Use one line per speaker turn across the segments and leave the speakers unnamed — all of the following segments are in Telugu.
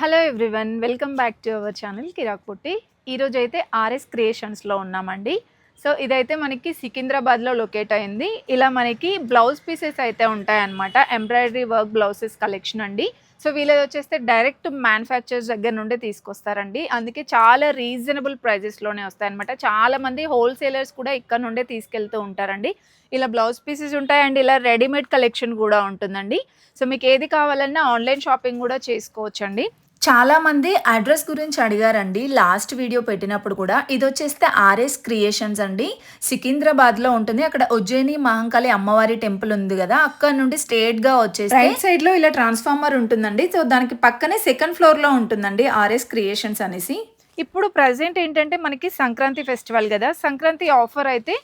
Hello everyone, welcome back to our channel Kirak Putti. ఈరోజు అయితే ఆర్ఎస్ క్రియేషన్స్లో ఉన్నామండి. సో ఇదైతే మనకి సికింద్రాబాద్లో లొకేట్ అయింది. ఇలా మనకి బ్లౌజ్ పీసెస్ అయితే ఉంటాయన్నమాట. ఎంబ్రాయిడరీ వర్క్ బ్లౌజెస్ కలెక్షన్ అండి. సో వీళ్ళది వచ్చేస్తే డైరెక్ట్ మ్యానుఫ్యాక్చర్స్ దగ్గర నుండే తీసుకొస్తారండి. అందుకే చాలా రీజనబుల్ ప్రైజెస్లోనే వస్తాయన్నమాట. చాలామంది హోల్సేలర్స్ కూడా ఇక్కడ నుండే తీసుకెళ్తూ ఉంటారండి. ఇలా బ్లౌజ్ పీసెస్ ఉంటాయండి, ఇలా రెడీమేడ్ కలెక్షన్ కూడా ఉంటుందండి. సో మీకు ఏది కావాలన్నా ఆన్లైన్ షాపింగ్ కూడా చేసుకోవచ్చండి. చాలా మంది అడ్రస్ గురించి అడిగారండి లాస్ట్ వీడియో పెట్టినప్పుడు కూడా. ఇది వచ్చేస్తే ఆర్ఎస్ క్రియేషన్స్ అండి, సికింద్రాబాద్లో ఉంటుంది. అక్కడ ఉజ్జయిని మహంకాళి అమ్మవారి టెంపుల్ ఉంది కదా, అక్కడ నుండి స్ట్రేట్గా వచ్చేసి రైట్ సైడ్లో ఇలా ట్రాన్స్ఫార్మర్ ఉంటుందండి. సో దానికి పక్కనే సెకండ్ ఫ్లోర్లో ఉంటుందండి ఆర్ఎస్ క్రియేషన్స్ అనేసి. ఇప్పుడు ప్రజెంట్ ఏంటంటే మనకి సంక్రాంతి ఫెస్టివల్ కదా, సంక్రాంతి ఆఫర్ అయితే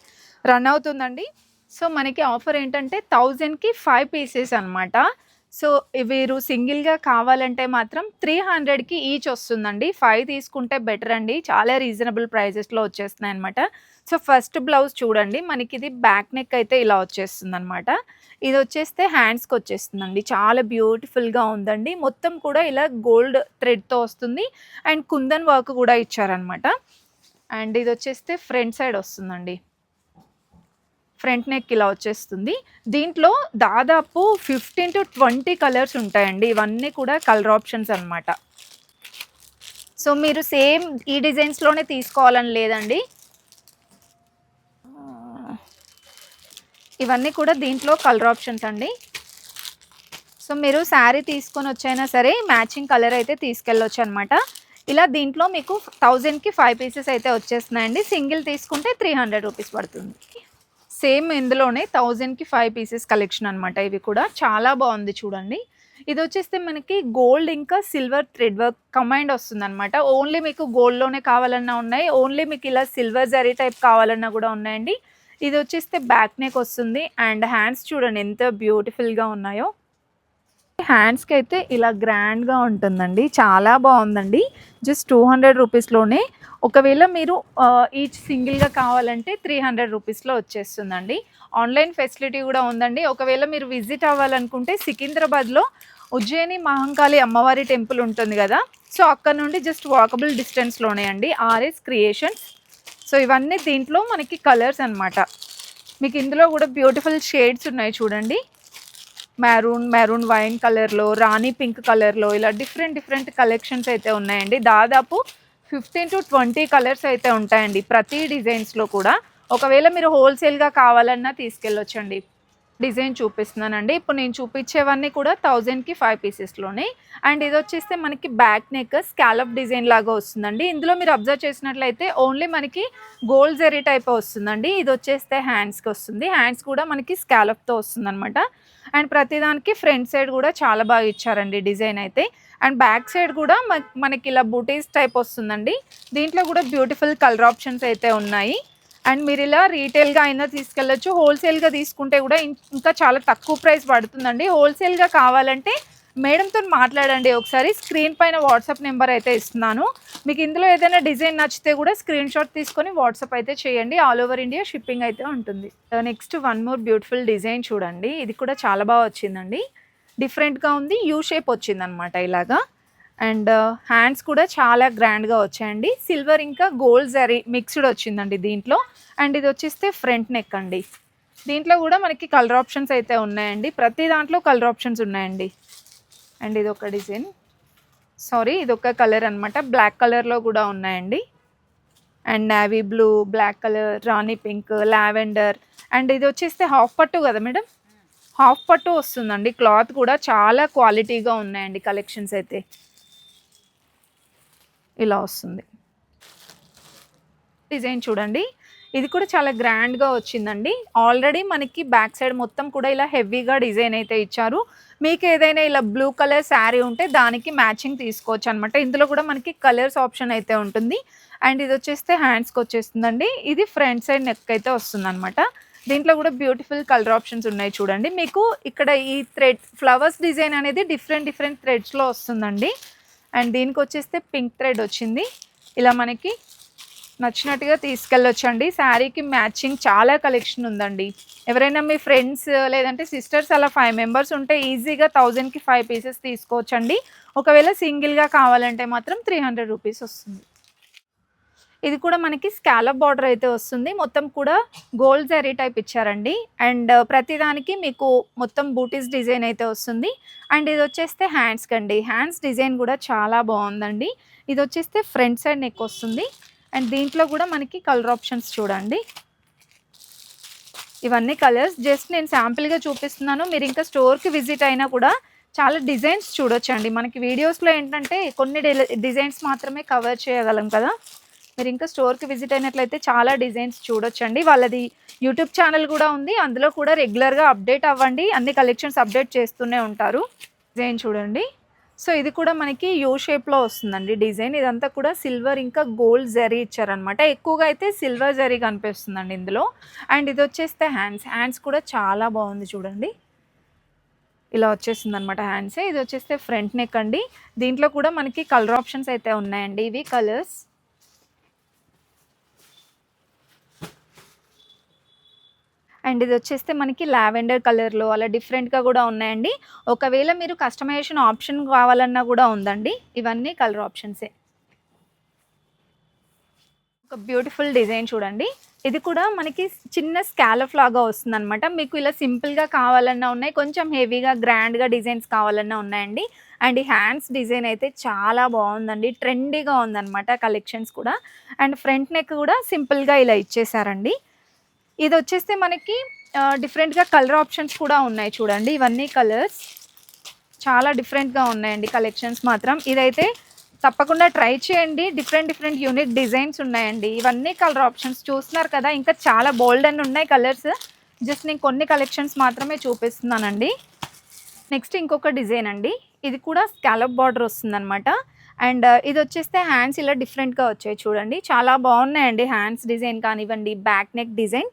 రన్ అవుతుందండి. సో మనకి ఆఫర్ ఏంటంటే 1000కి 5 పీసెస్ అనమాట. సో వీరు సింగిల్గా కావాలంటే మాత్రం 300కి ఈచ్ వస్తుందండి. 5 తీసుకుంటే బెటర్ అండి, చాలా రీజనబుల్ ప్రైజెస్లో వచ్చేస్తున్నాయి అనమాట. సో ఫస్ట్ బ్లౌజ్ చూడండి, మనకి ఇది బ్యాక్ నెక్ అయితే ఇలా వచ్చేస్తుంది అనమాట. ఇది వచ్చేస్తే హ్యాండ్స్కి వచ్చేస్తుందండి, చాలా బ్యూటిఫుల్గా ఉందండి. మొత్తం కూడా ఇలా గోల్డ్ థ్రెడ్తో వస్తుంది అండ్ కుందన్ వర్క్ కూడా ఇచ్చారనమాట. అండ్ ఇది వచ్చేస్తే ఫ్రంట్ సైడ్ వస్తుందండి, ఫ్రంట్ నెక్ ఇలా వచ్చేస్తుంది. దీంట్లో దాదాపు 15 to 20 కలర్స్ ఉంటాయండి. ఇవన్నీ కూడా కలర్ ఆప్షన్స్ అనమాట. సో మీరు సేమ్ ఈ డిజైన్స్లోనే తీసుకోవాలని లేదండి, ఇవన్నీ కూడా దీంట్లో కలర్ ఆప్షన్స్ అండి. సో మీరు శారీ తీసుకొని వచ్చైనా సరే మ్యాచింగ్ కలర్ అయితే తీసుకెళ్ళొచ్చు అనమాట. ఇలా దీంట్లో మీకు 1000కి 5 పీసెస్ అయితే వచ్చేస్తున్నాయండి. సింగిల్ తీసుకుంటే 300 రూపీస్ పడుతుంది. సేమ్ ఇందులోనే 1000కి 5 పీసెస్ కలెక్షన్ అనమాట. ఇవి కూడా చాలా బాగుంది చూడండి. ఇది వచ్చేస్తే మనకి గోల్డ్ ఇంకా సిల్వర్ థ్రెడ్ వర్క్ కంబైండ్ వస్తుంది అనమాట. ఓన్లీ మీకు గోల్డ్లోనే కావాలన్నా ఉన్నాయి, ఓన్లీ మీకు ఇలా సిల్వర్ జరీ టైప్ కావాలన్నా కూడా ఉన్నాయండి. ఇది వచ్చేస్తే బ్యాక్ నెక్ వస్తుంది అండ్ హ్యాండ్స్ చూడండి ఎంత బ్యూటిఫుల్గా ఉన్నాయో. హ్యాండ్స్కి అయితే ఇలా గ్రాండ్గా ఉంటుందండి, చాలా బాగుందండి. జస్ట్ 200 రూపీస్లోనే. ఒకవేళ మీరు ఈచ్ సింగిల్గా కావాలంటే 300 రూపీస్లో వచ్చేస్తుందండి. ఆన్లైన్ ఫెసిలిటీ కూడా ఉందండి. ఒకవేళ మీరు విజిట్ అవ్వాలనుకుంటే సికింద్రాబాద్లో ఉజ్జయిని మహంకాళి అమ్మవారి టెంపుల్ ఉంటుంది కదా, సో అక్కడ నుండి జస్ట్ వాకబుల్ డిస్టెన్స్లోనే అండి ఆర్ఎస్ క్రియేషన్స్. సో ఇవన్నీ దీంట్లో మనకి కలర్స్ అనమాట. మీకు ఇందులో కూడా బ్యూటిఫుల్ షేడ్స్ ఉన్నాయి చూడండి. మెరూన్ వైన్ కలర్లో, రాణి పింక్ కలర్లో, ఇలా డిఫరెంట్ కలెక్షన్స్ అయితే ఉన్నాయండి. దాదాపు 15 to 20 కలర్స్ అయితే ఉంటాయండి ప్రతి డిజైన్స్లో కూడా. ఒకవేళ మీరు హోల్సేల్గా కావాలన్నా తీసుకెళ్ళొచ్చండి. డిజైన్ చూపిస్తున్నానండి. ఇప్పుడు నేను చూపించేవన్నీ కూడా 1000కి 5 పీసెస్లోనే. అండ్ ఇది వచ్చేస్తే మనకి బ్యాక్ నెక్ స్కాలప్ డిజైన్ లాగా వస్తుందండి. ఇందులో మీరు అబ్జర్వ్ చేసినట్లయితే ఓన్లీ మనకి గోల్డ్ జరీ టైప్ వస్తుందండి. ఇది వచ్చేస్తే హ్యాండ్స్కి వస్తుంది, హ్యాండ్స్ కూడా మనకి స్కాలప్తో వస్తుంది అనమాట. అండ్ ప్రతిదానికి ఫ్రంట్ సైడ్ కూడా చాలా బాగా ఇచ్చారండి డిజైన్ అయితే. అండ్ బ్యాక్ సైడ్ కూడా మనకి ఇలా బూటీస్ టైప్ వస్తుందండి. దీంట్లో కూడా బ్యూటిఫుల్ కలర్ ఆప్షన్స్ అయితే ఉన్నాయి. అండ్ మీరు ఇలా రీటైల్గా అయినా తీసుకెళ్ళచ్చు, హోల్సేల్గా తీసుకుంటే కూడా ఇంకా చాలా తక్కువ ప్రైస్ పడుతుందండి. హోల్సేల్గా కావాలంటే మేడంతో మాట్లాడండి ఒకసారి. స్క్రీన్ పైన వాట్సాప్ నెంబర్ అయితే ఇస్తున్నాను. మీకు ఇందులో ఏదైనా డిజైన్ నచ్చితే కూడా స్క్రీన్ షాట్ తీసుకొని వాట్సాప్ అయితే చేయండి. ఆల్ ఓవర్ ఇండియా షిప్పింగ్ అయితే ఉంటుంది. Next one more beautiful design చూడండి. ఇది కూడా చాలా బాగా వచ్చిందండి, డిఫరెంట్గా ఉంది, యూ షేప్ వచ్చిందనమాట ఇలాగా. అండ్ హ్యాండ్స్ కూడా చాలా గ్రాండ్గా వచ్చాయండి. సిల్వర్ ఇంకా గోల్డ్ జరీ మిక్స్డ్ వచ్చిందండి దీంట్లో. అండ్ ఇది వచ్చేస్తే ఫ్రంట్ నెక్ అండి. దీంట్లో కూడా మనకి కలర్ ఆప్షన్స్ అయితే ఉన్నాయండి, ప్రతి దాంట్లో కలర్ ఆప్షన్స్ ఉన్నాయండి. అండ్ ఇది ఒక డిజైన్, ఇది ఒక కలర్ అనమాట, బ్లాక్ కలర్లో కూడా ఉన్నాయండి. And navy blue, black colour, Rani pink, lavender. And ఇది వచ్చేస్తే హాఫ్ పట్టు కదా మేడం, హాఫ్ పట్టు వస్తుందండి. క్లాత్ కూడా చాలా క్వాలిటీగా ఉన్నాయండి కలెక్షన్స్ అయితే. ఇలా వస్తుంది డిజైన్ చూడండి. ఇది కూడా చాలా గ్రాండ్గా వచ్చిందండి. ఆల్రెడీ మనకి బ్యాక్ సైడ్ మొత్తం కూడా ఇలా హెవీగా డిజైన్ అయితే ఇచ్చారు. మీకు ఏదైనా ఇలా బ్లూ కలర్ శారీ ఉంటే దానికి మ్యాచింగ్ తీసుకోవచ్చు అనమాట. ఇందులో కూడా మనకి కలర్స్ ఆప్షన్ అయితే ఉంటుంది. అండ్ ఇది వచ్చేస్తే హ్యాండ్స్కి వచ్చేస్తుందండి. ఇది ఫ్రంట్ సైడ్ నెక్ అయితే వస్తుంది అనమాట. దీంట్లో కూడా బ్యూటిఫుల్ కలర్ ఆప్షన్స్ ఉన్నాయి చూడండి. మీకు ఇక్కడ ఈ థ్రెడ్ ఫ్లవర్స్ డిజైన్ అనేది డిఫరెంట్ థ్రెడ్స్లో వస్తుందండి. అండ్ దీనికి వచ్చేస్తే పింక్ థ్రెడ్ వచ్చింది ఇలా మనకి. నచ్చినట్టుగా తీసుకెళ్ళొచ్చండి. శారీకి మ్యాచింగ్ చాలా కలెక్షన్ ఉందండి. ఎవరైనా మీ ఫ్రెండ్స్ లేదంటే సిస్టర్స్ అలా 5 మెంబర్స్ ఉంటే ఈజీగా 1000కి 5 పీసెస్ తీసుకోవచ్చండి. ఒకవేళ సింగిల్‌గా కావాలంటే మాత్రం 300 రూపీస్ వస్తుంది. ఇది కూడా మనకి స్కాలప్ బార్డర్ అయితే వస్తుంది. మొత్తం కూడా గోల్డ్ జరీ టైప్ ఇచ్చారండి. అండ్ ప్రతిదానికి మీకు మొత్తం బూటీస్ డిజైన్ అయితే వస్తుంది. అండ్ ఇది వచ్చేస్తే హ్యాండ్స్‌కండి. హ్యాండ్స్ డిజైన్ కూడా చాలా బాగుందండి. ఇది వచ్చేస్తే ఫ్రంట్ సైడ్ నెక్ వస్తుంది. అండ్ దీంట్లో కూడా మనకి కలర్ ఆప్షన్స్ చూడండి. ఇవన్నీ కలర్స్ జస్ట్ నేను శాంపిల్‌గా చూపిస్తున్నాను. మీరు ఇంకా స్టోర్‌కి విజిట్ అయినా కూడా చాలా డిజైన్స్ చూడొచ్చండి. మనకి వీడియోస్‌లో ఏంటంటే కొన్ని డిజైన్స్ మాత్రమే కవర్ చేయగలం కదా! మీరు ఇంకా స్టోర్‌కి విజిట్ అయినట్లయితే చాలా డిజైన్స్ చూడొచ్చండి. వాళ్ళది యూట్యూబ్ ఛానల్ కూడా ఉంది. అందులో కూడా రెగ్యులర్‌గా అప్డేట్ అవ్వండి. అన్ని కలెక్షన్స్ అప్డేట్ చేస్తూనే ఉంటారు. డిజైన్ చూడండి. సో ఇది కూడా మనకి యూ షేప్‌లో వస్తుందండి డిజైన్. ఇదంతా కూడా సిల్వర్ ఇంకా గోల్డ్ జరీ ఇచ్చారనమాట. ఎక్కువగా అయితే సిల్వర్ జరీ కనిపిస్తుందండి ఇందులో. అండ్ ఇది వచ్చేస్తే హ్యాండ్స్. హ్యాండ్స్ కూడా చాలా బాగుంది చూడండి. ఇలా వచ్చేసిందనమాట హ్యాండ్స్. ఇది వచ్చేస్తే ఫ్రంట్ నెక్ అండి. దీంట్లో కూడా మనకి కలర్ ఆప్షన్స్ అయితే ఉన్నాయండి. ఇవి కలర్స్. అండ్ ఇది వచ్చేస్తే మనకి లావెండర్ కలర్‌లో అలా డిఫరెంట్‌గా కూడా ఉన్నాయండి. ఒకవేళ మీరు కస్టమైజేషన్ ఆప్షన్ కావాలన్నా కూడా ఉందండి. ఇవన్నీ కలర్ ఆప్షన్సే. ఒక బ్యూటిఫుల్ డిజైన్ చూడండి. ఇది కూడా మనకి చిన్న స్కాలప్ లాగా వస్తుందనమాట. మీకు ఇలా సింపుల్‌గా కావాలన్నా ఉన్నాయి. కొంచెం హెవీగా గ్రాండ్‌గా డిజైన్స్ కావాలన్నా ఉన్నాయండి. అండ్ ఈ హ్యాండ్స్ డిజైన్ అయితే చాలా బాగుందండి. ట్రెండీగా ఉందనమాట కలెక్షన్స్ కూడా. అండ్ ఫ్రంట్ నెక్ కూడా సింపుల్‌గా ఇలా ఇచ్చేసారండి. ఇది వచ్చేస్తే మనకి డిఫరెంట్‌గా కలర్ ఆప్షన్స్ కూడా ఉన్నాయి చూడండి. ఇవన్నీ కలర్స్ చాలా డిఫరెంట్‌గా ఉన్నాయండి కలెక్షన్స్ మాత్రం. ఇదైతే తప్పకుండా ట్రై చేయండి. డిఫరెంట్ యూనిక్ డిజైన్స్ ఉన్నాయండి. ఇవన్నీ కలర్ ఆప్షన్స్ చూస్తున్నారు కదా! ఇంకా చాలా బోల్డ్ అని ఉన్నాయి కలర్స్. జస్ట్ నేను కొన్ని కలెక్షన్స్ మాత్రమే చూపిస్తున్నానండి. నెక్స్ట్ ఇంకొక డిజైన్ అండి. ఇది కూడా స్కాలప్ బార్డర్ వస్తుందనమాట. అండ్ ఇది వచ్చేస్తే హ్యాండ్స్ ఇలా డిఫరెంట్‌గా వచ్చాయి చూడండి. చాలా బాగున్నాయండి హ్యాండ్స్ డిజైన్ కానివ్వండి, back neck design.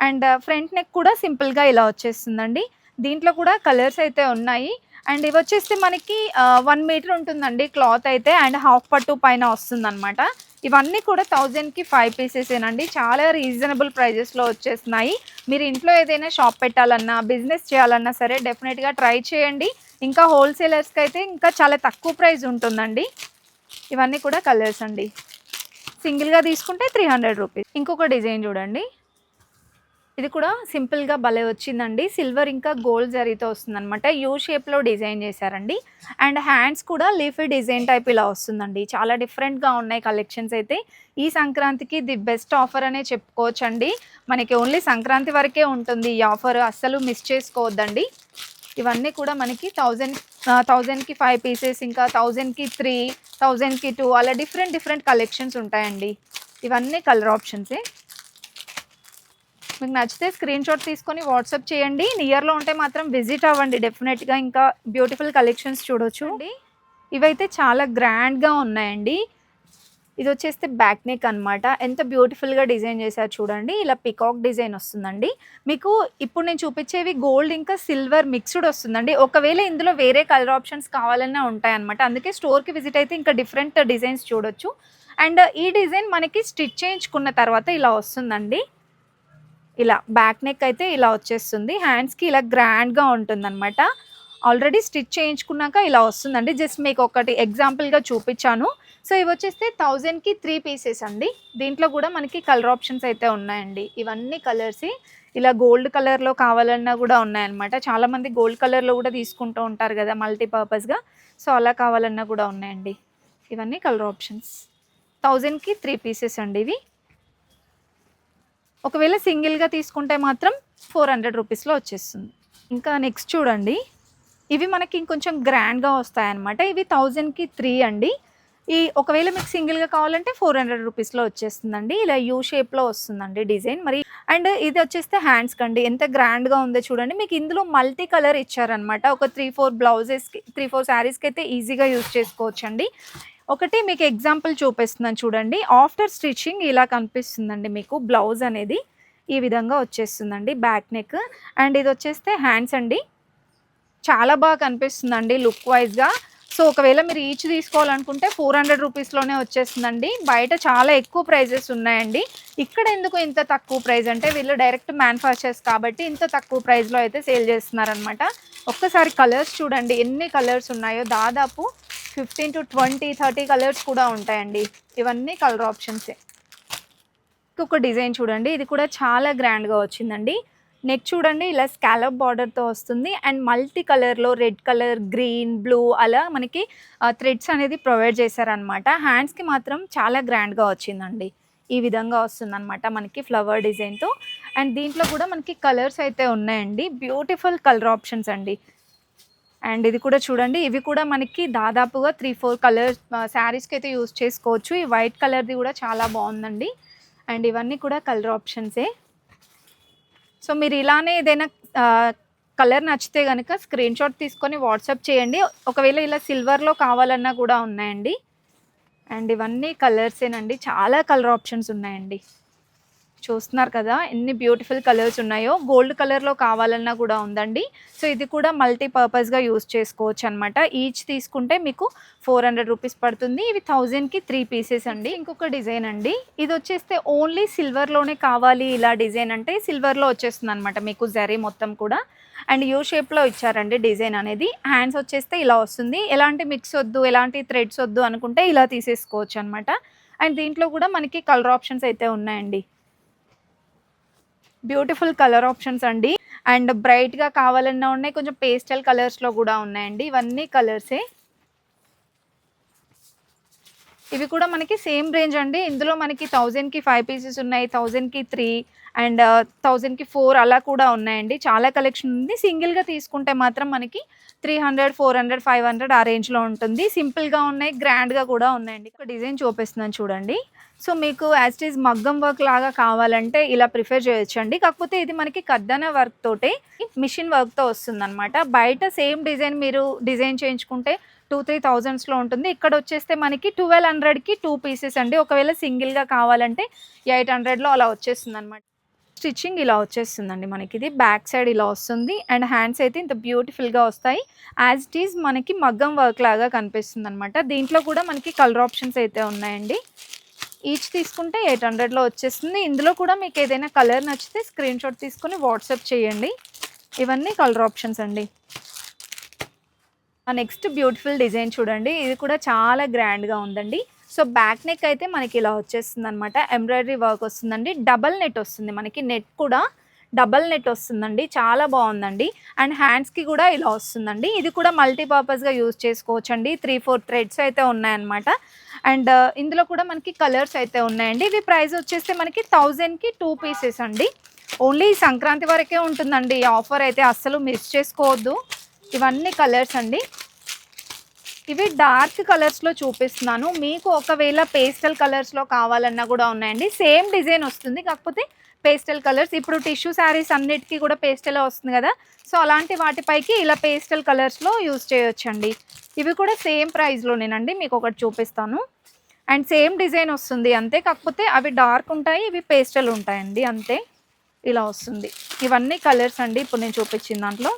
And front neck కూడా సింపుల్‌గా ఇలా వచ్చేస్తుందండి. దీంట్లో కూడా కలర్స్ అయితే ఉన్నాయి. అండ్ ఇవి వచ్చేస్తే మనకి 1 మీటర్ ఉంటుందండి క్లాత్ అయితే. అండ్ హాఫ్ పట్టు పైన వస్తుందనమాట. ఇవన్నీ కూడా 1000కి 5 పీసెసేనండి. చాలా రీజనబుల్ ప్రైజెస్‌లో వచ్చేస్తున్నాయి. మీరు ఇంట్లో ఏదైనా షాప్ పెట్టాలన్నా, బిజినెస్ చేయాలన్నా సరే డెఫినెట్‌గా ట్రై చేయండి. ఇంకా హోల్‌సేలర్స్‌కి అయితే ఇంకా చాలా తక్కువ ప్రైస్ ఉంటుందండి. ఇవన్నీ కూడా కలర్స్ అండి. సింగిల్‌గా తీసుకుంటే 300 రూపీస్. ఇంకొక డిజైన్ చూడండి. ఇది కూడా సింపుల్‌గా భలే వచ్చిందండి. సిల్వర్ ఇంకా గోల్డ్ జరీతో వస్తుందనమాట. యూ షేప్‌లో డిజైన్ చేశారండి. అండ్ హ్యాండ్స్ కూడా లీఫీ డిజైన్ టైప్ ఇలా వస్తుందండి. చాలా డిఫరెంట్‌గా ఉన్నాయి కలెక్షన్స్ అయితే. ఈ సంక్రాంతికి ది బెస్ట్ ఆఫర్ అనే చెప్పుకోవచ్చండి. మనకి ఓన్లీ సంక్రాంతి వరకే ఉంటుంది ఈ ఆఫర్. అస్సలు మిస్ చేసుకోవద్దండి. ఇవన్నీ కూడా మనకి 1000కి 5 పీసెస్, ఇంకా 1000కి 3, 1000కి 2 అలా డిఫరెంట్ కలెక్షన్స్ ఉంటాయండి. ఇవన్నీ కలర్ ఆప్షన్సే. మీకు నచ్చితే స్క్రీన్ షాట్ తీసుకొని వాట్సాప్ చేయండి. నియర్‌లో ఉంటే మాత్రం విజిట్ అవ్వండి డెఫినెట్‌గా. ఇంకా బ్యూటిఫుల్ కలెక్షన్స్ చూడొచ్చు. ఇవైతే చాలా గ్రాండ్‌గా ఉన్నాయండి. ఇది వచ్చేస్తే బ్యాక్ నెక్ అనమాట. ఎంత బ్యూటిఫుల్‌గా డిజైన్ చేశారు చూడండి. ఇలా పికాక్ డిజైన్ వస్తుందండి. మీకు ఇప్పుడు నేను చూపించేవి గోల్డ్ ఇంకా సిల్వర్ మిక్స్డ్ వస్తుందండి. ఒకవేళ ఇందులో వేరే కలర్ ఆప్షన్స్ కావాలన్నా ఉంటాయన్నమాట. అందుకే స్టోర్‌కి విజిట్ అయితే ఇంకా డిఫరెంట్ డిజైన్స్ చూడొచ్చు. అండ్ ఈ డిజైన్ మనకి స్టిచ్ చేయించుకున్న తర్వాత ఇలా వస్తుందండి. ఇలా బ్యాక్ నెక్ అయితే ఇలా వచ్చేస్తుంది. హ్యాండ్స్‌కి ఇలా గ్రాండ్‌గా ఉంటుందన్నమాట. ఆల్రెడీ స్టిచ్ చేయించుకున్నాక ఇలా వస్తుందండి. జస్ట్ మీకు ఒకటి ఎగ్జాంపుల్‌గా చూపించాను. సో ఇవి వచ్చేస్తే 1000కి 3 పీసెస్ అండి. దీంట్లో కూడా మనకి కలర్ ఆప్షన్స్ అయితే ఉన్నాయండి. ఇవన్నీ కలర్సే. ఇలా గోల్డ్ కలర్‌లో కావాలన్నా కూడా ఉన్నాయన్నమాట. చాలామంది గోల్డ్ కలర్‌లో కూడా తీసుకుంటూ ఉంటారు కదా మల్టీపర్పస్‌గా. సో అలా కావాలన్నా కూడా ఉన్నాయండి. ఇవన్నీ కలర్ ఆప్షన్స్. 1000కి 3 పీసెస్ అండి ఇవి. ఒకవేళ సింగిల్‌గా తీసుకుంటే మాత్రం 400 రూపీస్‌లో వచ్చేస్తుంది. ఇంకా నెక్స్ట్ చూడండి. ఇవి మనకి ఇంకొంచెం గ్రాండ్‌గా వస్తాయన్నమాట. ఇవి 1000కి 3 అండి. ఒకవేళ మీకు సింగిల్‌గా కావాలంటే 400 రూపీస్‌లో వచ్చేస్తుందండి. ఇలా యూ షేప్‌లో వస్తుందండి డిజైన్. మరి అండ్ ఇది వచ్చేస్తే హ్యాండ్స్‌కి అండి. ఎంత గ్రాండ్‌గా ఉందో చూడండి. మీకు ఇందులో మల్టీ కలర్ ఇచ్చారనమాట. ఒక 3, 4 బ్లౌజెస్‌కి 3, 4 శారీస్‌కి అయితే ఈజీగా యూజ్ చేసుకోవచ్చండి. ఒకటి మీకు ఎగ్జాంపుల్ చూపిస్తున్నాను చూడండి. ఆఫ్టర్ స్టిచ్చింగ్ ఇలా కనిపిస్తుందండి మీకు బ్లౌజ్ అనేది. ఈ విధంగా వచ్చేస్తుందండి బ్యాక్ నెక్. అండ్ ఇది వచ్చేస్తే హ్యాండ్స్ అండి. చాలా బాగా కనిపిస్తుందండి లుక్ వైజ్‌గా. సో ఒకవేళ మీరు ఈచ్ తీసుకోవాలనుకుంటే 400 రూపీస్లోనే వచ్చేస్తుందండి. బయట చాలా ఎక్కువ ప్రైజెస్ ఉన్నాయండి. ఇక్కడ ఎందుకు ఇంత తక్కువ ప్రైస్ అంటే వీళ్ళు డైరెక్ట్ మ్యానుఫ్యాక్చర్స్ కాబట్టి ఇంత తక్కువ ప్రైస్లో అయితే సేల్ చేస్తున్నారనమాట. ఒక్కసారి కలర్స్ చూడండి ఎన్ని కలర్స్ ఉన్నాయో, దాదాపు 15 to 20, 30 కలర్స్ కూడా ఉంటాయండి. ఇవన్నీ కలర్ ఆప్షన్సే. ఇంకొక డిజైన్ చూడండి, ఇది కూడా చాలా గ్రాండ్గా వచ్చిందండి. నెక్ చూడండి ఇలా స్కాలప్ బార్డర్తో వస్తుంది అండ్ మల్టీ కలర్లో రెడ్ కలర్, గ్రీన్, బ్లూ అలా మనకి థ్రెడ్స్ అనేది ప్రొవైడ్ చేశారనమాట. హ్యాండ్స్కి మాత్రం చాలా గ్రాండ్గా వచ్చిందండి. ఈ విధంగా వస్తుందన్నమాట మనకి ఫ్లవర్ డిజైన్తో. అండ్ దీంట్లో కూడా మనకి కలర్స్ అయితే ఉన్నాయండి, బ్యూటిఫుల్ కలర్ ఆప్షన్స్ అండి. అండ్ ఇది కూడా చూడండి, ఇవి కూడా మనకి దాదాపుగా 3-4 కలర్స్ శారీస్కి అయితే యూజ్ చేసుకోవచ్చు. ఈ వైట్ కలర్ది కూడా చాలా బాగుందండి. అండ్ ఇవన్నీ కూడా కలర్ ఆప్షన్సే. సో మీరు ఇలానే ఏదైనా కలర్ నచ్చితే కనుక స్క్రీన్ షాట్ తీసుకొని వాట్సాప్ చేయండి. ఒకవేళ ఇలా సిల్వర్లో కావాలన్నా కూడా ఉన్నాయండి. అండ్ ఇవన్నీ కలర్సేనండి, చాలా కలర్ ఆప్షన్స్ ఉన్నాయండి. చూస్తున్నారు కదా ఎన్ని బ్యూటిఫుల్ కలర్స్ ఉన్నాయో. గోల్డ్ కలర్లో కావాలన్నా కూడా ఉందండి. సో ఇది కూడా మల్టీపర్పస్గా యూస్ చేసుకోవచ్చు అనమాట. ఈచ్ తీసుకుంటే మీకు 400 రూపీస్ పడుతుంది. ఇవి 1000కి 3 పీసెస్ అండి. ఇంకొక డిజైన్ అండి, ఇది వచ్చేస్తే ఓన్లీ సిల్వర్లోనే కావాలి ఇలా డిజైన్ అంటే సిల్వర్లో వచ్చేస్తుంది అనమాట మీకు జరీ మొత్తం కూడా. అండ్ యూ షేప్లో ఇచ్చారండి డిజైన్ అనేది. హ్యాండ్స్ వచ్చేస్తే ఇలా వస్తుంది. ఎలాంటి మిక్స్ వద్దు, ఎలాంటి థ్రెడ్స్ వద్దు అనుకుంటే ఇలా తీసేసుకోవచ్చు అనమాట. అండ్ దీంట్లో కూడా మనకి కలర్ ఆప్షన్స్ అయితే ఉన్నాయండి. బ్యూటిఫుల్ కలర్ ఆప్షన్స్ అండి. అండ్ బ్రైట్గా కావాలన్నా ఉన్నాయి, కొంచెం పేస్టల్ కలర్స్లో కూడా ఉన్నాయండి. ఇవన్నీ కలర్సే. ఇవి కూడా మనకి సేమ్ రేంజ్ అండి. ఇందులో మనకి 1000కి 5 పీసెస్ ఉన్నాయి, 1000కి 3 అండ్ 1000కి 4 అలా కూడా ఉన్నాయండి. చాలా కలెక్షన్ ఉంది. సింగిల్గా తీసుకుంటే మాత్రం మనకి 300, 400, 500 ఆ రేంజ్లో ఉంటుంది. సింపుల్గా ఉన్నాయి, గ్రాండ్గా కూడా ఉన్నాయండి. ఒక డిజైన్ చూపిస్తున్నాను చూడండి. సో మీకు యాజ్ ఇట్ ఈజ్ మగ్గం వర్క్ లాగా కావాలంటే ఇలా ప్రిఫర్ చేయొచ్చండి. కాకపోతే ఇది మనకి కద్దన వర్క్ తోటే మిషన్ వర్క్తో వస్తుంది అనమాట. బయట సేమ్ డిజైన్ మీరు డిజైన్ చేయించుకుంటే 2-3 థౌజండ్స్లో ఉంటుంది. ఇక్కడ వచ్చేస్తే మనకి 1200కి 2 పీసెస్ అండి. ఒకవేళ సింగిల్గా కావాలంటే 800లో అలా వచ్చేస్తుంది అనమాట. స్టిచ్చింగ్ ఇలా వచ్చేస్తుందండి మనకి. ఇది బ్యాక్ సైడ్ ఇలా వస్తుంది అండ్ హ్యాండ్స్ అయితే ఇంత బ్యూటిఫుల్గా వస్తాయి. యాజ్ ఇట్ ఈజ్ మనకి మగ్గం వర్క్ లాగా కనిపిస్తుంది అనమాట. దీంట్లో కూడా మనకి కలర్ ఆప్షన్స్ అయితే ఉన్నాయండి. ఈచ్ తీసుకుంటే 800లో వచ్చేస్తుంది. ఇందులో కూడా మీకు ఏదైనా కలర్ నచ్చితే స్క్రీన్ షాట్ తీసుకొని వాట్సాప్ చేయండి. ఇవన్నీ కలర్ ఆప్షన్స్ అండి. నెక్స్ట్ బ్యూటిఫుల్ డిజైన్ చూడండి, ఇది కూడా చాలా గ్రాండ్గా ఉందండి. సో బ్యాక్ నెక్ అయితే మనకి ఇలా వచ్చేస్తుంది అనమాట. ఎంబ్రాయిడరీ వర్క్ వస్తుందండి. డబల్ నెట్ వస్తుంది మనకి. నెట్ కూడా డబల్ నెట్ వస్తుందండి, చాలా బాగుందండి. అండ్ హ్యాండ్స్కి కూడా ఇలా వస్తుందండి. ఇది కూడా మల్టీపర్పస్గా యూజ్ చేసుకోవచ్చు అండి. 3-4 థ్రెడ్స్ అయితే ఉన్నాయన్నమాట. అండ్ ఇందులో కూడా మనకి కలర్స్ అయితే ఉన్నాయండి. ఇవి ప్రైస్ వచ్చేస్తే మనకి 1000కి 2 పీసెస్ అండి. ఓన్లీ సంక్రాంతి వరకే ఉంటుందండి ఈ ఆఫర్ అయితే, అస్సలు మిస్ చేసుకోవద్దు. ఇవన్నీ కలర్స్ అండి. ఇవి డార్క్ కలర్స్లో చూపిస్తున్నాను. మీకు ఒకవేళ పేస్టల్ కలర్స్లో కావాలన్నా కూడా ఉన్నాయండి. సేమ్ డిజైన్ వస్తుంది, కాకపోతే పేస్టల్ కలర్స్. ఇప్పుడు టిష్యూ శారీస్ అన్నిటికీ కూడా పేస్టలే వస్తుంది కదా, సో అలాంటి వాటిపైకి ఇలా పేస్టల్ కలర్స్లో యూజ్ చేయొచ్చండి. ఇవి కూడా సేమ్ ప్రైస్లోనేనండి. మీకు ఒకటి చూపిస్తాను. అండ్ సేమ్ డిజైన్ వస్తుంది అంతే, కాకపోతే అవి డార్క్ ఉంటాయి, ఇవి పేస్టల్ ఉంటాయండి అంతే. ఇలా వస్తుంది. ఇవన్నీ కలర్స్ అండి ఇప్పుడు నేను చూపించిన దాంట్లో.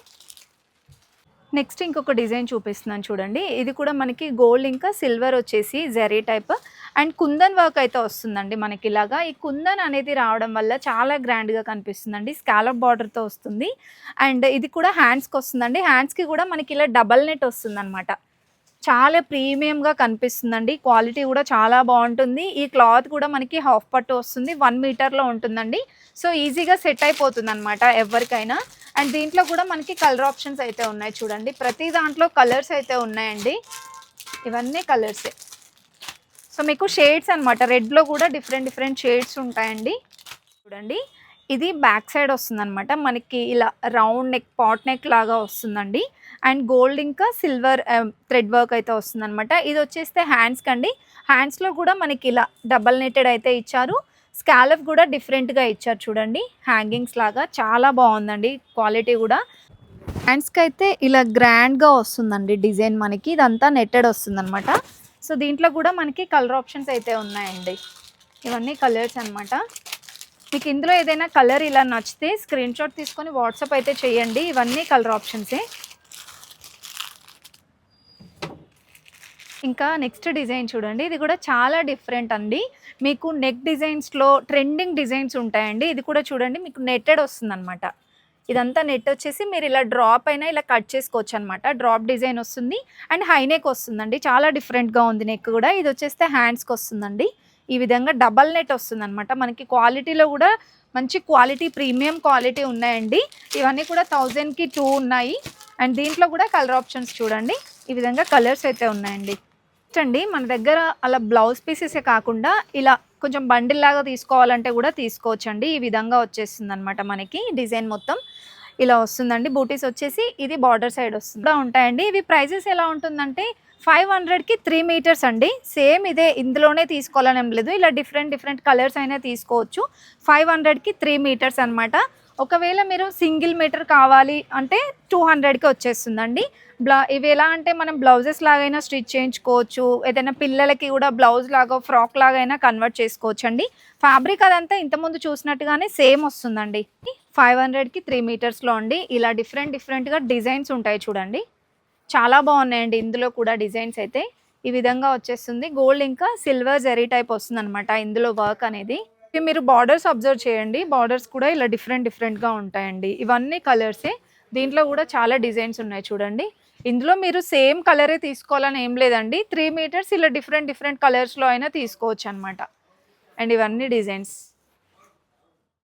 నెక్స్ట్ ఇంకొక డిజైన్ చూపిస్తున్నాను చూడండి. ఇది కూడా మనకి గోల్డ్ ఇంకా సిల్వర్ వచ్చేసి zari type and kundan work అయితే వస్తుందండి మనకి. ఇలాగా ఈ కుందన్ అనేది రావడం వల్ల చాలా గ్రాండ్గా కనిపిస్తుందండి. స్కాలప్ బార్డర్తో వస్తుంది. అండ్ ఇది కూడా హ్యాండ్స్కి వస్తుందండి. హ్యాండ్స్కి కూడా మనకి ఇలా డబల్ నెట్ వస్తుందన్నమాట. చాలా ప్రీమియంగా కనిపిస్తుందండి. క్వాలిటీ కూడా చాలా బాగుంటుంది. ఈ క్లాత్ కూడా మనకి హాఫ్ పట్టు వస్తుంది, 1 మీటర్లో ఉంటుందండి. సో ఈజీగా సెట్ అయిపోతుంది అనమాట ఎవరికైనా. అండ్ దీంట్లో కూడా మనకి కలర్ ఆప్షన్స్ అయితే ఉన్నాయి చూడండి. ప్రతి దాంట్లో కలర్స్ అయితే ఉన్నాయండి. ఇవన్నీ కలర్సే. సో మీకు షేడ్స్ అనమాట. రెడ్లో కూడా డిఫరెంట్ షేడ్స్ ఉంటాయండి. చూడండి, ఇది బ్యాక్ సైడ్ వస్తుందన్నమాట. మనకి ఇలా రౌండ్ నెక్, పాట్ నెక్ లాగా వస్తుందండి. అండ్ గోల్డ్ ఇంకా సిల్వర్ థ్రెడ్ వర్క్ అయితే వస్తుందన్నమాట. ఇది వచ్చేస్తే హ్యాండ్స్కి అండి. హ్యాండ్స్లో కూడా మనకి ఇలా డబల్ నెట్టెడ్ అయితే ఇచ్చారు. స్కాలప్ కూడా డిఫరెంట్గా ఇచ్చారు చూడండి, హ్యాంగింగ్స్ లాగా. చాలా బాగుందండి క్వాలిటీ కూడా. హ్యాండ్స్కి అయితే ఇలా గ్రాండ్గా వస్తుందండి డిజైన్ మనకి. ఇదంతా నెట్టెడ్ వస్తుందన్నమాట. సో దీంట్లో కూడా మనకి కలర్ ఆప్షన్స్ అయితే ఉన్నాయండి. ఇవన్నీ కలర్స్ అనమాట. మీకు ఇందులో ఏదైనా కలర్ ఇలా నచ్చితే స్క్రీన్ షాట్ తీసుకొని వాట్సాప్ అయితే చేయండి. ఇవన్నీ కలర్ ఆప్షన్సే. ఇంకా నెక్స్ట్ డిజైన్ చూడండి. ఇది కూడా చాలా డిఫరెంట్ అండి. మీకు నెక్ డిజైన్స్‌లో ట్రెండింగ్ డిజైన్స్ ఉంటాయండి. ఇది కూడా చూడండి మీకు నెట్టెడ్ వస్తుందనమాట. ఇదంతా నెట్ వచ్చేసి మీరు ఇలా డ్రాప్ అయినా ఇలా కట్ చేసుకోవచ్చనమాట. డ్రాప్ డిజైన్ వస్తుంది అండ్ హై నెక్ వస్తుందండి. చాలా డిఫరెంట్‌గా ఉంది నెక్ కూడా. ఇది వచ్చేస్తే హ్యాండ్స్‌కొస్తుందండి. ఈ విధంగా డబల్ నెట్ వస్తుందనమాట. మనకి క్వాలిటీలో కూడా మంచి క్వాలిటీ ప్రీమియం క్వాలిటీ ఉన్నాయండి. ఇవన్నీ కూడా 1000కి 2 ఉన్నాయి. అండ్ దీంట్లో కూడా కలర్ ఆప్షన్స్ చూడండి. ఈ విధంగా కలర్స్ అయితే ఉన్నాయండి. అండి మన దగ్గర అలా బ్లౌజ్ పీసెసే కాకుండా ఇలా కొంచెం బండిల్ లాగా తీసుకోవాలంటే కూడా తీసుకోవచ్చండి. ఈ విధంగా వచ్చేస్తుందనమాట మనకి డిజైన్ మొత్తం ఇలా వస్తుందండి. బూటీస్ వచ్చేసి ఇది బార్డర్ సైడ్ వస్తుంది ఉంటాయండి. ఇవి ప్రైజెస్ ఎలా ఉంటుందంటే 500కి 3 మీటర్స్ అండి. సేమ్ ఇదే ఇందులోనే తీసుకోవాలని ఏం లేదు. ఇలా డిఫరెంట్ కలర్స్ అయినా తీసుకోవచ్చు. 500కి 3 మీటర్స్ అనమాట. ఒకవేళ మీరు సింగిల్ మీటర్ కావాలి అంటే 200కి వచ్చేస్తుందండి. ఇవి ఎలా అంటే మనం బ్లౌజెస్ లాగైనా స్టిచ్ చేయించుకోవచ్చు. ఏదైనా పిల్లలకి కూడా బ్లౌజ్ లాగా ఫ్రాక్ లాగా అయినా కన్వర్ట్ చేసుకోవచ్చు అండి. ఫ్యాబ్రిక్ అదంతా ఇంతకుముందు చూసినట్టుగానే సేమ్ వస్తుందండి. 500కి 3 మీటర్స్లో అండి. ఇలా డిఫరెంట్గా డిజైన్స్ ఉంటాయి చూడండి. చాలా బాగున్నాయండి ఇందులో కూడా డిజైన్స్ అయితే. ఈ విధంగా వచ్చేస్తుంది. గోల్డ్ ఇంకా సిల్వర్ జరీ టైప్ వస్తుందన్నమాట ఇందులో వర్క్ అనేది. మీరు బార్డర్స్ అబ్జర్వ్ చేయండి. బార్డర్స్ కూడా ఇలా డిఫరెంట్గా ఉంటాయండి. ఇవన్నీ కలర్సే. దీంట్లో కూడా చాలా డిజైన్స్ ఉన్నాయి చూడండి. ఇందులో మీరు సేమ్ కలరే తీసుకోవాలని ఏం లేదండి. 3 మీటర్స్ ఇలా డిఫరెంట్ కలర్స్లో అయినా తీసుకోవచ్చు అనమాట. అండ్ ఇవన్నీ డిజైన్స్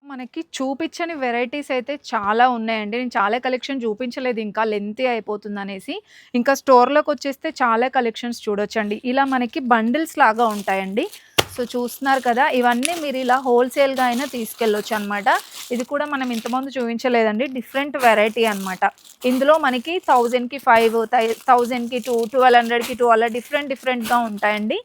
మనకి చూపించని వెరైటీస్ అయితే చాలా ఉన్నాయండి. నేను చాలా కలెక్షన్ చూపించలేదు ఇంకా లెంతీ అయిపోతుంది అనేసి. ఇంకా స్టోర్లోకి వచ్చేస్తే చాలా కలెక్షన్స్ చూడొచ్చండి. ఇలా మనకి బండిల్స్ లాగా ఉంటాయండి. సో చూస్తున్నారు కదా, ఇవన్నీ మీరు ఇలా హోల్సేల్గా అయినా తీసుకెళ్ళొచ్చు అనమాట. ఇది కూడా మనం ఇంతకుముందు చూపించలేదండి. డిఫరెంట్ వెరైటీ అనమాట. ఇందులో మనకి 1000కి 5, 1000కి 2, 1200కి 2 అలా డిఫరెంట్గా ఉంటాయండి.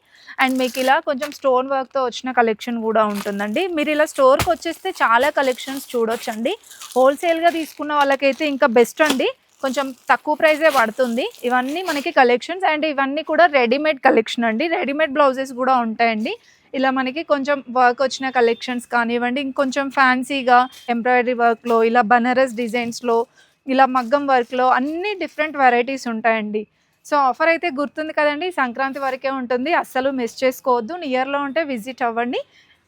అండ్ మీకు ఇలా కొంచెం స్టోన్ వర్క్తో వచ్చిన కలెక్షన్ కూడా ఉంటుందండి. మీరు ఇలా స్టోర్కి వచ్చేస్తే చాలా కలెక్షన్స్ చూడొచ్చండి. హోల్సేల్గా తీసుకున్న వాళ్ళకైతే ఇంకా బెస్ట్ అండి. కొంచెం తక్కువ ప్రైజే పడుతుంది. ఇవన్నీ మనకి కలెక్షన్స్ అండ్ ఇవన్నీ కూడా రెడీమేడ్ కలెక్షన్ అండి. రెడీమేడ్ బ్లౌజెస్ కూడా ఉంటాయండి. ఇలా మనకి కొంచెం వర్క్ వచ్చిన కలెక్షన్స్ కానివ్వండి, ఇంకొంచెం ఫ్యాన్సీగా ఎంబ్రాయిడరీ వర్క్లో, ఇలా బనారస్ డిజైన్స్లో, ఇలా మగ్గం వర్క్లో అన్ని డిఫరెంట్ వెరైటీస్ ఉంటాయండి. సో ఆఫర్ అయితే గుర్తుంది కదండి, సంక్రాంతి వరకే ఉంటుంది. అస్సలు మిస్ చేసుకోవద్దు. నియర్లో ఉంటే విజిట్ అవ్వండి.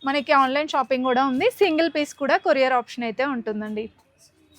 మనకి ఆన్లైన్ షాపింగ్ కూడా ఉంది. సింగిల్ పీస్ కూడా కొరియర్ ఆప్షన్ అయితే ఉంటుందండి.